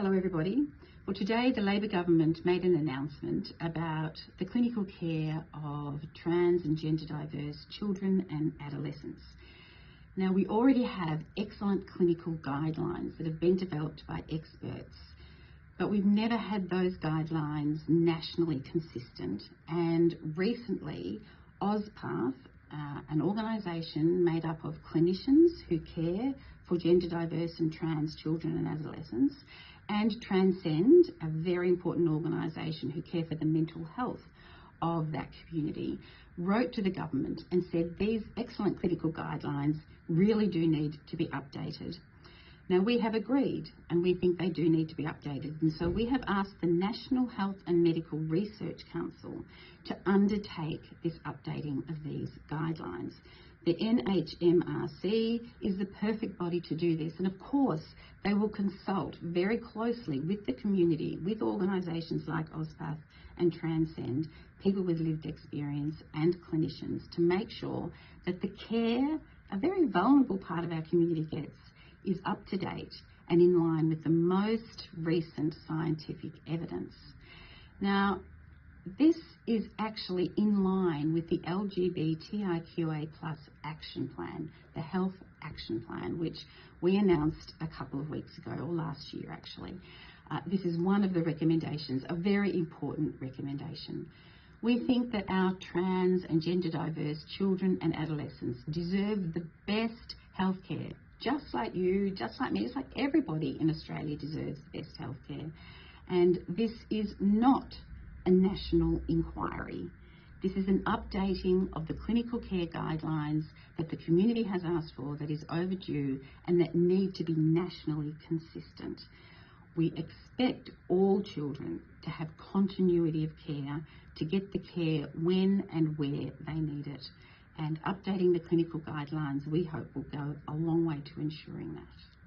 Hello everybody. Well, today the Labor government made an announcement about the clinical care of trans and gender diverse children and adolescents. Now, we already have excellent clinical guidelines that have been developed by experts, but we've never had those guidelines nationally consistent. And recently, AUSPath, an organisation made up of clinicians who care for gender diverse and trans children and adolescents, and Transcend, a very important organisation who care for the mental health of that community, wrote to the government and said these excellent clinical guidelines really do need to be updated. Now, we have agreed and we think they do need to be updated, and so we have asked the National Health and Medical Research Council to undertake this updating of these guidelines. The NHMRC is the perfect body to do this, and of course they will consult very closely with the community, with organisations like AUSPath and Transcend, people with lived experience and clinicians, to make sure that the care a very vulnerable part of our community gets is up to date and in line with the most recent scientific evidence. Now, this is actually in line with the LGBTIQA+ action plan, the Health Action Plan, which we announced a couple of weeks ago, or last year actually. This is one of the recommendations, a very important recommendation. We think that our trans and gender diverse children and adolescents deserve the best healthcare, just like you, just like me, just like everybody in Australia deserves the best healthcare. And this is not a national inquiry. This is an updating of the clinical care guidelines that the community has asked for, that is overdue and that need to be nationally consistent. We expect all children to have continuity of care, to get the care when and where they need it. And updating the clinical guidelines, we hope, will go a long way to ensuring that.